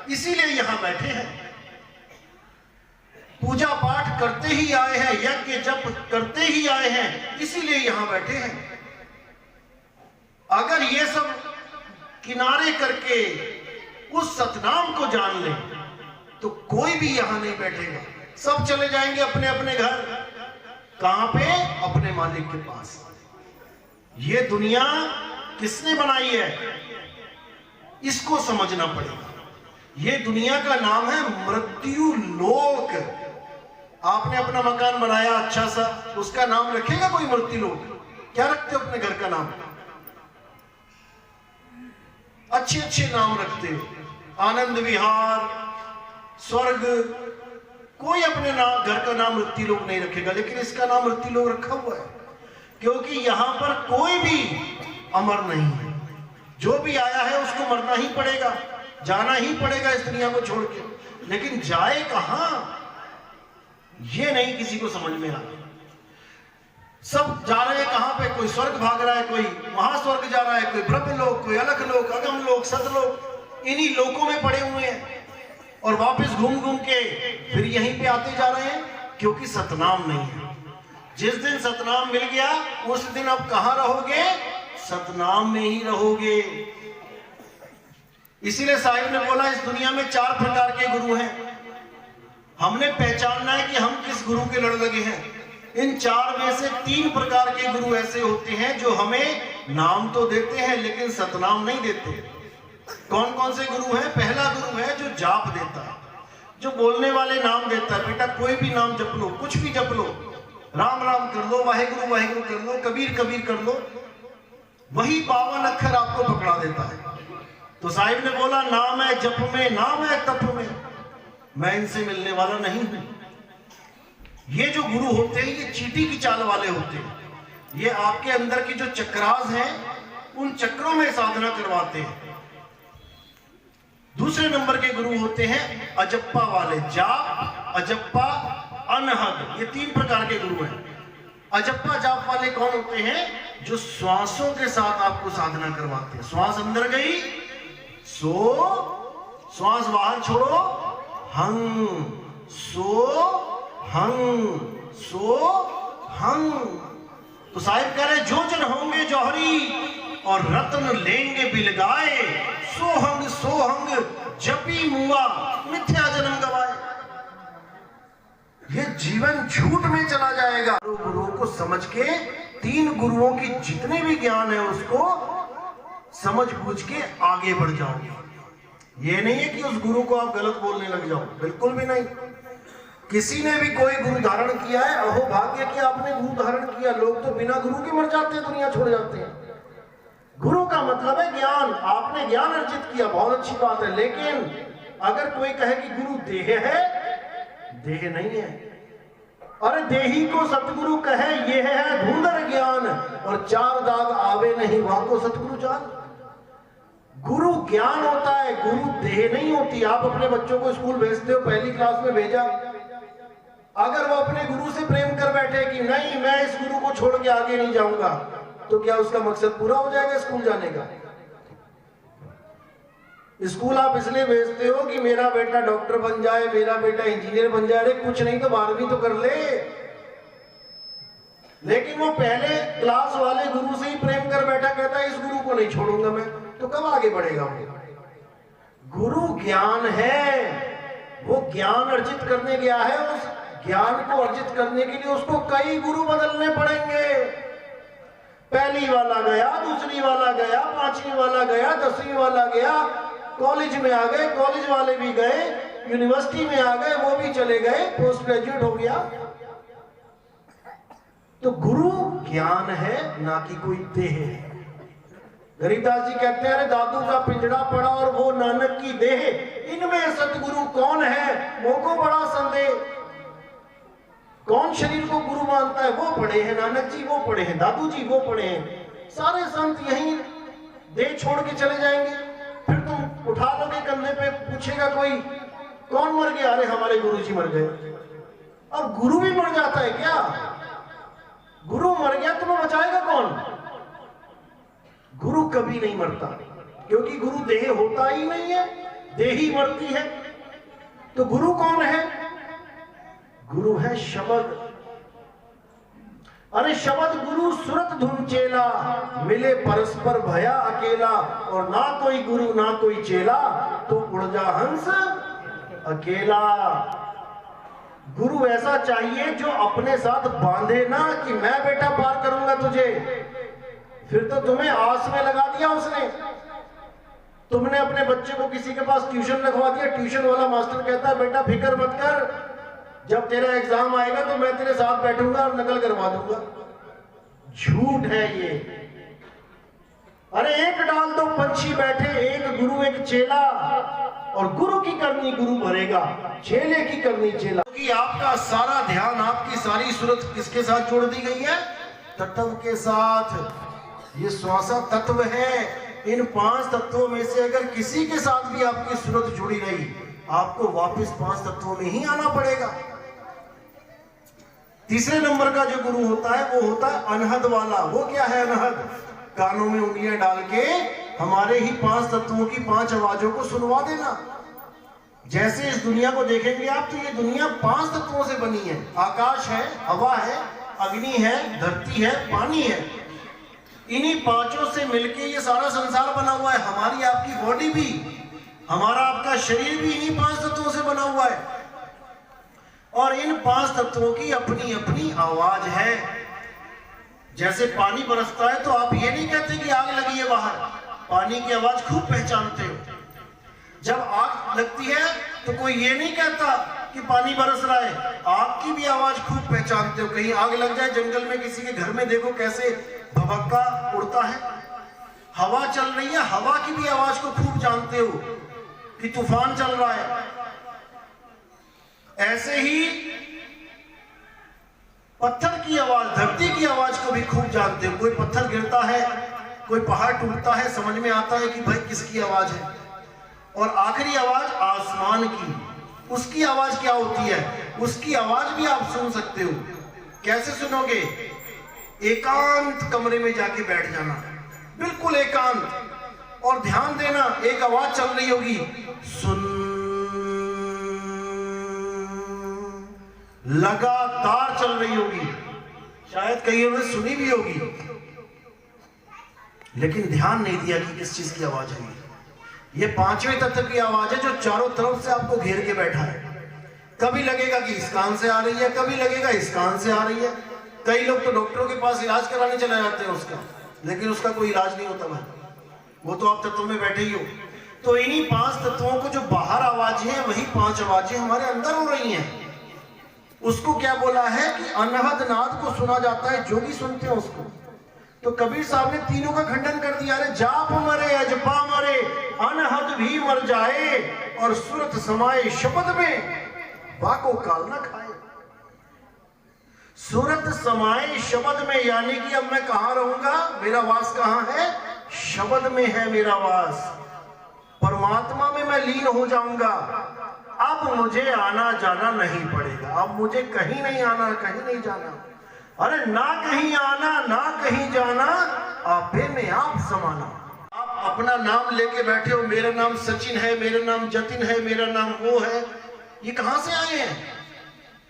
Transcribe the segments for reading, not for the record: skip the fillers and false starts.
इसीलिए यहां बैठे हैं। पूजा पाठ करते ही आए हैं, यज्ञ जप करते ही आए हैं, इसीलिए यहां बैठे हैं। अगर ये सब किनारे करके उस सतनाम को जान ले तो कोई भी यहां नहीं बैठेगा, सब चले जाएंगे अपने अपने घर। कहां पे? अपने मालिक के पास। ये दुनिया किसने बनाई है, इसको समझना पड़ेगा। ये दुनिया का नाम है मृत्यु लोक। आपने अपना मकान बनाया अच्छा सा, उसका नाम रखेगा कोई मृत्यु लोक? क्या रखते हो अपने घर का नाम? अच्छे अच्छे नाम रखते हो, आनंद विहार, स्वर्ग। कोई अपने नाम घर का नाम मृत्यु लोक नहीं रखेगा, लेकिन इसका नाम मृत्यु लोक रखा हुआ है क्योंकि यहां पर कोई भी अमर नहीं है। जो भी आया है उसको मरना ही पड़ेगा, जाना ही पड़ेगा इस दुनिया को छोड़ के। लेकिन जाए कहां, ये नहीं किसी को समझ में आ रहा। सब जा रहे हैं कहां पे? कोई स्वर्ग भाग रहा है, कोई महास्वर्ग जा रहा है, कोई ब्रह्मलोक, कोई अलख लोक, अगम लोक, सतलोक। इन्हीं लोकों में पड़े हुए हैं और वापस घूम घूम के फिर यहीं पे आते जा रहे हैं क्योंकि सतनाम नहीं है। जिस दिन सतनाम मिल गया उस दिन अब कहां रहोगे? सतनाम में ही रहोगे। इसीलिए साहिब ने बोला इस दुनिया में 4 प्रकार के गुरु हैं। हमने पहचानना है कि हम किस गुरु के लड़ लगे हैं। इन 4 में से 3 प्रकार के गुरु ऐसे होते हैं जो हमें नाम तो देते हैं लेकिन सतनाम नहीं देते। कौन कौन से गुरु हैं? पहला गुरु है जो जाप देता है, जो बोलने वाले नाम देता है। बेटा कोई भी नाम जप लो, कुछ भी जप लो, राम राम कर लो, वाहेगुरु वाहेगुरु कर लो, कबीर कबीर कर लो, वही 52 अक्षर आपको पकड़ा देता है। तो साहिब ने बोला नाम है जप में, नाम है तप में, मैं इनसे मिलने वाला नहीं हूं। ये जो गुरु होते हैं ये चींटी की चाल वाले होते हैं। ये आपके अंदर की जो चक्रास हैं उन चक्रों में साधना करवाते हैं। दूसरे नंबर के गुरु होते हैं अजप्पा वाले, जाप, अजप्पा, अनहद। ये 3 प्रकार के गुरु हैं। अजप्पा जाप वाले कौन होते हैं? जो श्वासों के साथ आपको साधना करवाते हैं। श्वास अंदर गई सो, श्वास बाहर छोड़ो, हंग, सो हंग, सो हंग। तो साहिब कह रहे जो जन होंगे जौहरी और रत्न लेंगे बिलगाए, सोहंग सोहंग जपी मुआ मिथ्या जन्म गवाए। ये जीवन झूठ में चला जाएगा। गुरुओं को समझ के 3 गुरुओं की जितने भी ज्ञान है उसको समझ बूझ के आगे बढ़ जाओगे। ये नहीं है कि उस गुरु को आप गलत बोलने लग जाओ, बिल्कुल भी नहीं। किसी ने भी कोई गुरु धारण किया है, अहो भाग्य कि आपने गुरु धारण किया। लोग तो बिना गुरु के मर जाते हैं, दुनिया छोड़ जाते हैं। गुरु का मतलब है ज्ञान। आपने ज्ञान अर्जित किया, बहुत अच्छी बात है। लेकिन अगर कोई कहे कि गुरु देह है, देह नहीं है। अरे देही को सतगुरु कहे ये है धुंधर ज्ञान, और 4 दाग आवे नहीं वहां को सतगुरु जान। गुरु ज्ञान होता है, गुरु देह नहीं होती। आप अपने बच्चों को स्कूल भेजते हो, पहली क्लास में भेजा, अगर वो अपने गुरु से प्रेम कर बैठे कि नहीं मैं इस गुरु को छोड़ के आगे नहीं जाऊंगा, तो क्या उसका मकसद पूरा हो जाएगा स्कूल जाने का? स्कूल आप इसलिए भेजते हो कि मेरा बेटा डॉक्टर बन जाए, मेरा बेटा इंजीनियर बन जाए। अरे कुछ नहीं तो 12वीं तो कर ले। लेकिन वो पहले क्लास वाले गुरु से ही प्रेम कर बैठा, कहता है इस गुरु को नहीं छोड़ूंगा मैं, तो कब आगे बढ़ेगा वो? गुरु ज्ञान है, वो ज्ञान अर्जित करने गया है। उस ज्ञान को अर्जित करने के लिए उसको कई गुरु बदलने पड़ेंगे। पहली वाला गया, दूसरी वाला गया, 5वीं वाला गया, 10वीं वाला गया, कॉलेज में आ गए, कॉलेज वाले भी गए, यूनिवर्सिटी में आ गए, वो भी चले गए, पोस्ट ग्रेजुएट हो गया। तो गुरु ज्ञान है, ना कि कोई देह है। गरीबदास जी कहते हैं अरे दादू का पिंजड़ा पड़ा और वो नानक की देह, इनमें सतगुरु कौन है मोको बड़ा संदेह। कौन शरीर को गुरु मानता है? वो पढ़े हैं नानक जी, वो पढ़े हैं दादू जी, वो पढ़े हैं सारे संत यहीं देह छोड़ के चले जाएंगे। फिर तुम उठा लोगे कंधे पे, पूछेगा कोई कौन मर गया? अरे हमारे गुरुजी मर गए। अब गुरु भी मर जाता है क्या? गुरु मर गया तुम्हें बचाएगा कौन? गुरु कभी नहीं मरता, क्योंकि गुरु देह होता ही नहीं है, देह ही मरती है। तो गुरु कौन है? गुरु है शब्द। अरे शब्द गुरु सुरत धुन चेला, मिले परस्पर भया अकेला। और ना कोई गुरु ना कोई चेला, तो उड़ जा हंस अकेला। गुरु ऐसा चाहिए जो अपने साथ बांधे ना, कि मैं बेटा पार करूंगा तुझे। फिर तो तुम्हें आस में लगा दिया उसने। तुमने अपने बच्चे को किसी के पास ट्यूशन रखवा दिया, ट्यूशन वाला मास्टर कहता है बेटा फिक्र मत कर, जब तेरा एग्जाम आएगा तो मैं तेरे साथ बैठूंगा और नकल करवा दूंगा। झूठ है ये। अरे एक डाल दो पंछी बैठे, एक गुरु एक चेला, और गुरु की करनी गुरु भरेगा, चेले की करनी चेला। क्योंकि आपका सारा ध्यान, आपकी सारी सूरत किसके साथ जोड़ दी गई है? तत्व के साथ। ये श्वासा तत्व है। इन 5 तत्वों में से अगर किसी के साथ भी आपकी सूरत जुड़ी रही, आपको वापस 5 तत्वों में ही आना पड़ेगा। तीसरे नंबर का जो गुरु होता है वो होता है अनहद वाला। वो क्या है अनहद? कानों में उंगलियां डाल के हमारे ही 5 तत्वों की 5 आवाजों को सुनवा देना। जैसे इस दुनिया को देखेंगे आप, तो ये दुनिया 5 तत्वों से बनी है। आकाश है, हवा है, अग्नि है, धरती है, पानी है। इन्हीं 5 से मिलके ये सारा संसार बना हुआ है। हमारी आपकी बॉडी भी, हमारा आपका शरीर भी इन्हीं 5 तत्वों से बना हुआ है। और इन 5 तत्वों की अपनी अपनी आवाज है। जैसे पानी बरसता है तो आप ये नहीं कहते कि आग लगी है बाहर, पानी की आवाज खूब पहचानते हो। जब आग लगती है तो कोई ये नहीं कहता कि पानी बरस रहा है, आग की भी आवाज खूब पहचानते हो। कहीं आग लग जाए जंगल में, किसी के घर में, देखो कैसे भभक्का उड़ता है। हवा चल रही है, हवा की भी आवाज को खूब जानते हो कि तूफान चल रहा है। ऐसे ही पत्थर की आवाज, धरती की आवाज को भी खूब जानते हो। कोई पत्थर गिरता है, कोई पहाड़ टूटता है, समझ में आता है कि भाई किसकी आवाज है। और आखिरी आवाज आसमान की, उसकी आवाज क्या होती है? उसकी आवाज भी आप सुन सकते हो। कैसे सुनोगे? एकांत कमरे में जाके बैठ जाना, बिल्कुल एकांत, और ध्यान देना। एक आवाज चल रही होगी, सुन, लगातार चल रही होगी। शायद कईयों ने सुनी भी होगी, लेकिन ध्यान नहीं दिया कि किस चीज की आवाज है। ये 5वें तत्व की आवाज है जो चारों तरफ से आपको घेर के बैठा है। कभी लगेगा कि इस कान से आ रही है, कभी लगेगा इस कान से आ रही है। कई लोग तो डॉक्टरों के पास इलाज कराने चले जाते हैं उसका, लेकिन उसका कोई इलाज नहीं होता भाई, वो तो आप तत्वों में बैठे ही हो। तो इन्हीं 5 तत्वों को जो बाहर आवाजें हैं, वही 5 आवाजें हमारे अंदर हो रही हैं। उसको क्या बोला है कि अनहद नाद को सुना जाता है, जोगी सुनते हैं उसको। तो कबीर साहब ने तीनों का खंडन कर दिया। अरे जाप मरे अजपा मरे, अनहद भी मर जाए, और सुरत समाये शब्द में, बाको काल न खाए। सुरत समाये शब्द में, यानी कि अब मैं कहां रहूंगा? मेरा वास कहां है? शब्द में है मेरा वास। परमात्मा में मैं लीन हो जाऊंगा। अब मुझे आना जाना नहीं पड़ेगा, अब मुझे कहीं नहीं आना, कहीं नहीं जाना। अरे ना कहीं आना ना कहीं जाना, आपे में आप समाना। आप अपना नाम लेके बैठे हो, मेरा नाम सचिन है, मेरा नाम जतिन है, मेरा नाम वो है। ये कहां से आए हैं?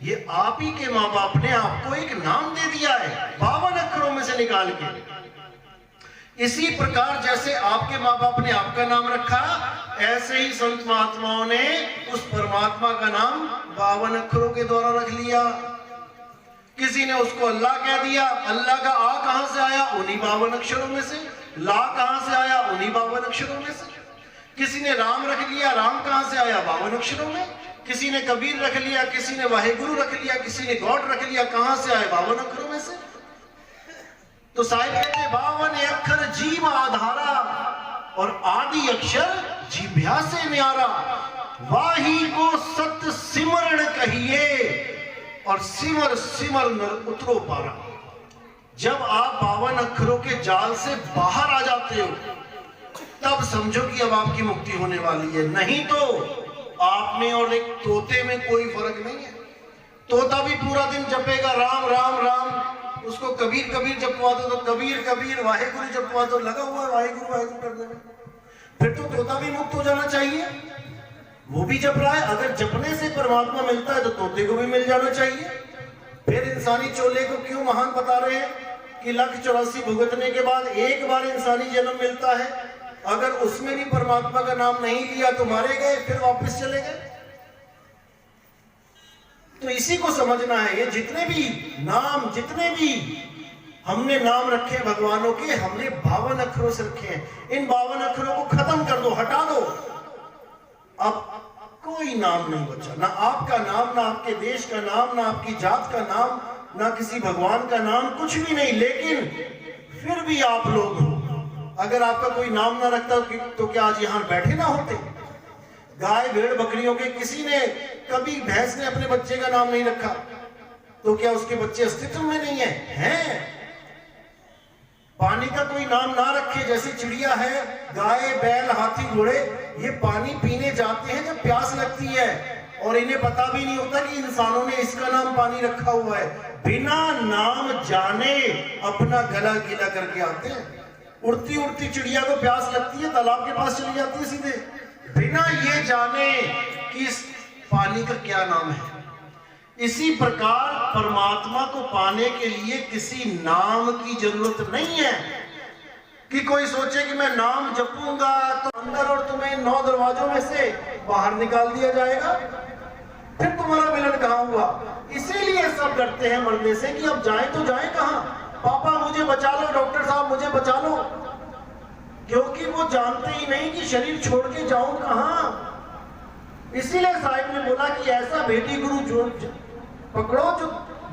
ये आप ही के माँ बाप ने आपको एक नाम दे दिया है, 52 अक्षरों में से निकाल के। इसी प्रकार जैसे आपके माँ बाप ने आपका नाम रखा, ऐसे ही संत महात्माओं ने उस परमात्मा का नाम 52 अक्षरों के द्वारा रख लिया। किसी ने उसको अल्लाह कह दिया, अल्लाह का आ कहां से आया? उन्हीं 52 अक्षरों में से। ला कहां से आया? उन्हीं 52 अक्षरों में से। किसी ने राम रख लिया, राम कहां से आया? 52 अक्षरों में। किसी ने कबीर रख लिया, किसी ने वाहेगुरु रख लिया, किसी ने गॉड रख लिया, कहां से आए? 52 अक्षरों में से। तो साहिब कहते 52 अक्षर जीव आधारा, और आदि अक्षर जीभ्या से न्यारा। वाही को सत्य सिमरण कहिए, और सिमर सिमर नर उतरो पारा। जब आप 52 अक्षरों के जाल से बाहर आ जाते हो तब समझो कि अब आपकी मुक्ति होने वाली है। नहीं तो आप में और एक तोते में कोई फर्क नहीं है। तोता भी पूरा दिन जपेगा राम राम राम, उसको कबीर कबीर जपवा दो तो कबीर कबीर, वाहेगुरु जपवा दो, लगा हुआ है वाहेगुरु वाहेगुरु करने में। फिर तो तोता भी मुक्त हो जाना चाहिए, वो भी जप रहा है। अगर जपने से परमात्मा मिलता है तो तोते को भी मिल जाना चाहिए। फिर इंसानी चोले को क्यों महान बता रहे हैं कि 1,84 भुगतने के बाद एक बार इंसानी जन्म मिलता है, अगर उसमें भी परमात्मा का नाम नहीं लिया तो मारे गए, फिर वापस चले गए। तो इसी को समझना है। ये जितने भी नाम, जितने भी हमने नाम रखे भगवानों के, हमने 52 अक्षरों से रखे हैं। इन 52 अक्षरों को खत्म कर दो, हटा दो, अब कोई नाम नहीं बचा। ना आपका नाम, ना आपके देश का नाम, ना आपकी जात का नाम, ना किसी भगवान का नाम, कुछ भी नहीं। लेकिन फिर भी आप लोग, अगर आपका कोई नाम ना रखता तो क्या आज यहां बैठे ना होते? गाय भेड़ बकरियों के, किसी ने कभी, भैंस ने अपने बच्चे का नाम नहीं रखा तो क्या उसके बच्चे अस्तित्व में नहीं है? हैं? पानी का कोई नाम ना रखे, जैसे चिड़िया है, गाय बैल हाथी घोड़े, ये पानी पीने जाते हैं जब प्यास लगती है और इन्हें पता भी नहीं होता कि इंसानों ने इसका नाम पानी रखा हुआ है। बिना नाम जाने अपना गला गीला करके आते हैं। उड़ती उड़ती चिड़िया को प्यास लगती है, तालाब के पास चली जाती है सीधे, बिना ये जाने कि इस पानी का क्या नाम है। इसी प्रकार परमात्मा को पाने के लिए किसी नाम की जरूरत नहीं है कि कोई सोचे कि मैं नाम जपूंगा तो अंदर और तुम्हें 9 दरवाजों में से बाहर निकाल दिया जाएगा, फिर तुम्हारा मिलन कहां हुआ। इसीलिए सब डरते हैं मरने से कि अब जाए तो जाए कहां। पापा मुझे बचा लो, डॉक्टर साहब मुझे बचा लो, क्योंकि वो जानते ही नहीं कि शरीर छोड़ के जाऊं कहां। इसीलिए साहिब ने बोला कि ऐसा भेदी गुरु जो पकड़ो जो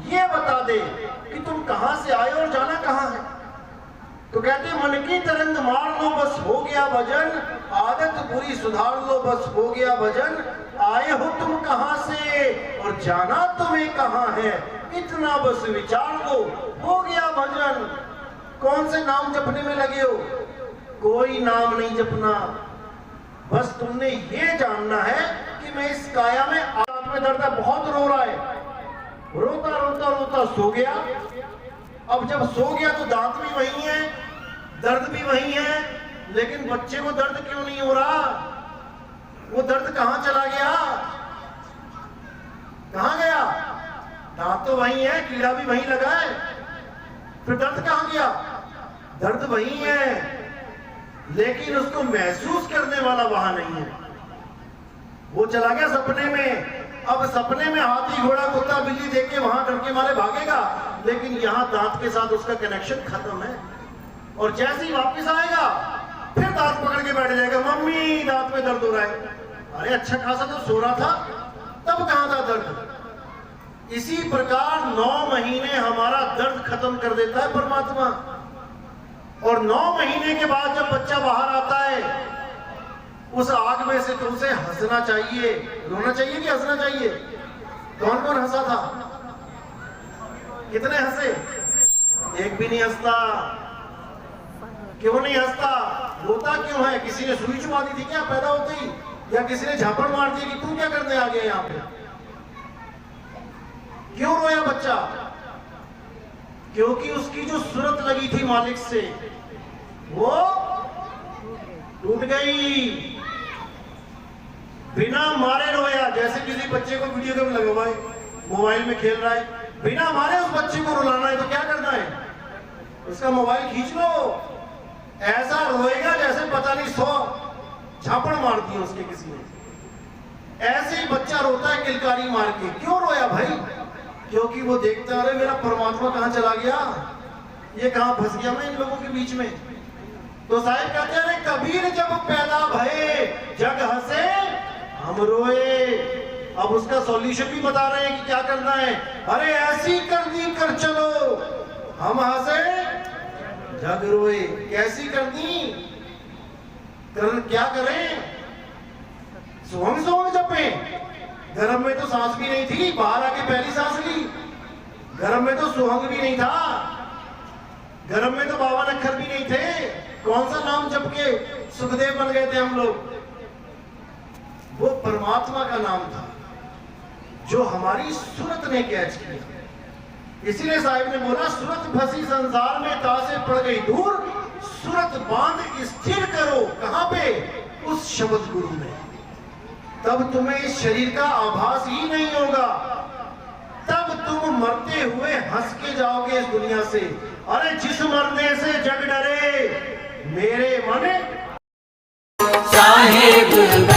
ये बता दे कि तुम कहां से आए और जाना कहां है। तो कहते मन की तरंग मार लो बस हो गया भजन, आदत बुरी सुधार लो बस हो गया भजन, आए हो तुम कहां से और जाना तुम्हें कहां है, इतना बस विचार लो हो गया भजन। कौन से नाम जपने में लगे हो? कोई नाम नहीं जपना, बस तुमने ये जानना है कि मैं इस काया में, आंख में दर्द है, बहुत रो रहा है, रोता रोता रोता सो गया। अब जब सो गया तो दांत भी वही है, दर्द भी वही है, लेकिन बच्चे को दर्द क्यों नहीं हो रहा? वो दर्द कहां चला गया? कहां गया? दांत तो वही है, कीड़ा भी वही लगा है, फिर दर्द कहां गया? दर्द वही है, लेकिन उसको महसूस करने वाला वहां नहीं है। वो चला गया सपने में। अब सपने में हाथी घोड़ा कुत्ता बिल्ली देख के वहां डर के मारे भागेगा, लेकिन यहां दांत के साथ उसका कनेक्शन खत्म है। और जैसे ही वापस आएगा फिर दांत पकड़ के बैठ जाएगा, मम्मी दांत में दर्द हो रहा है। अरे अच्छा खासा तो सो रहा था, तब कहां था दर्द? इसी प्रकार 9 महीने हमारा दर्द खत्म कर देता है परमात्मा। और 9 महीने के बाद जब बच्चा बाहर आता है उस आग में से, तो उसे हंसना चाहिए, रोना चाहिए कि हंसना चाहिए? कौन कौन हंसा था? कितने हंसे? एक भी नहीं हंसता। क्यों नहीं हंसता? रोता क्यों है? किसी ने सुई चुमा दी थी क्या पैदा होते ही, या किसी ने झापड़ मार दी कि तू क्या करने आ गया यहाँ पे? क्यों रोया बच्चा? क्योंकि उसकी जो सूरत लगी थी मालिक से वो टूट गई। बिना मारे रोया। जैसे किसी बच्चे को वीडियो गेम लगा हुआ है, मोबाइल में खेल रहा है, बिना मारे उस बच्चे को रुलाना है तो क्या करना है? उसका मोबाइल खींच लो, ऐसा रोएगा जैसे पता नहीं 100 झापड़ मार दी उसके किसी ने। ऐसे ही बच्चा रोता है किलकारी मार के। क्यों रोया भाई? क्योंकि वो देखता है मेरा परमात्मा कहां चला गया, ये कहां फंस गया मैं इन लोगों के बीच में। तो साहिब कहते हैं कबीर जब पैदा भये जग हंसे हम रोए। अब उसका सॉल्यूशन भी बता रहे हैं कि क्या करना है। अरे ऐसी कर दी कर चलो हम हंसे जग रोए। कैसी कर दी? क्या करें? सोहंग सोहंग जपे। गर्म में तो सांस भी नहीं थी, बाहर आके पहली सांस ली। गर्म में तो सोहंग भी नहीं था, गर्भ में तो 52 अक्षर भी नहीं थे, कौन सा नाम जप के सुखदेव बन गए थे हम लोग? वो परमात्मा का नाम था जो हमारी सूरत ने कैच किया। इसीलिए साहिब ने बोला, सूरत फंसी संसार में तासे पड़ गई दूर, सूरत बांध स्थिर करो कहां पे? उस शब्द गुरु में। तब तुम्हें इस शरीर का आभास ही नहीं होगा, तब तुम मरते हुए हंस के जाओगे इस दुनिया से। अरे जिस मरने से जग डरे मेरे मन साहिब